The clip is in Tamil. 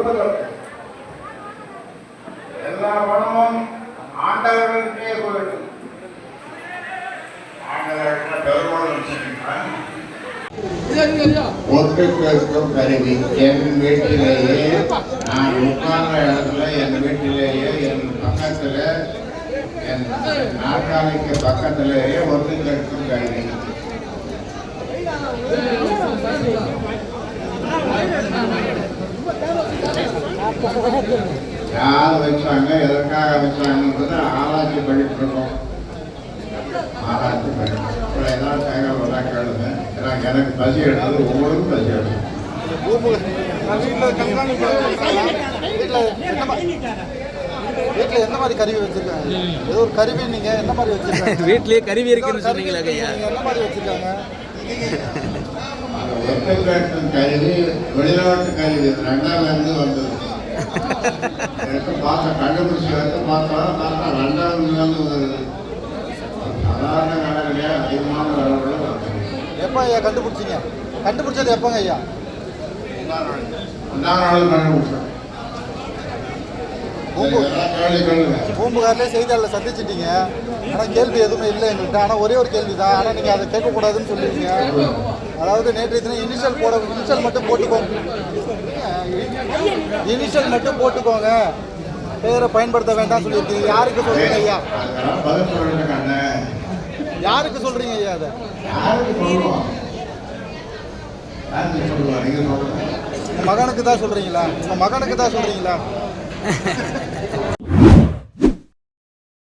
கொடுப்பதற்கு எல்லா பணமும் ஆண்டவர்களுக்கே போயிடும். ஆண்டவர்கள் பெருமாள் வச்சிருக்கீங்களா? ஒட்டு கேட்கும் கருவி என் வீட்டிலேயே நான் உட்கார்ந்த இடத்துல என் வீட்டிலேயே என் பக்கத்துல என் நாற்காலிக்கு பக்கத்திலேயே ஒட்டு கேட்கும் கருவி. யார் வச்சாங்க, எதற்காக வச்சாங்கன்றது ஆராய்ச்சி பண்ணிட்டு இருக்கோம். ஆராய்ச்சி பண்ணி ஏதாவது தகவல் வந்தா கேளுங்க. எனக்கு பசி எடுத்தது, உங்களுக்கும் பசி எடுக்கும். வீட்டுல எந்த மாதிரி கருவி வச்சிருக்காங்க? ஏதோ ஒரு கருவி நீங்க என்ன மாதிரி வச்சிருக்காங்க? வீட்லயே கருவி இருக்குன்னு சொன்னீங்களா ஐயா? என்ன மாதிரி வச்சிருக்காங்க? கருவி வெளிநாட்டு கருவி 2000 வந்தது. கண்டுபிடிச்சி வந்து பார்த்தா 2000 வருது. சாதாரண கடவுளே அதிகமான கடவுள். எப்போ ஐயா கண்டுபிடிச்சிங்க? கண்டுபிடிச்சது எப்போங்க ஐயா? கண்டுபிடிச்சோம். பூம்புகார்லேயே செய்தியாளர் சந்திச்சிட்டீங்க. ஆனால் கேள்வி எதுவுமே இல்லை எங்கள்கிட்ட. ஆனால் ஒரே ஒரு கேள்வி தான். ஆனால் நீங்கள் அதை கேட்கக்கூடாதுன்னு சொல்லியிருக்கீங்க. அதாவது நேற்று தினம் இனிஷியல் மட்டும் போட்டுக்கோங்க. இனிஷியல் மட்டும் போட்டுக்கோங்க, பேரை பயன்படுத்த வேண்டாம் சொல்லியிருக்கீங்க. யாருக்கு சொல்றீங்க ஐயா? யாருக்கு சொல்றீங்க ஐயா? அதை மகனுக்கு தான் சொல்றீங்களா? உங்க மகனுக்கு தான் சொல்றீங்களா?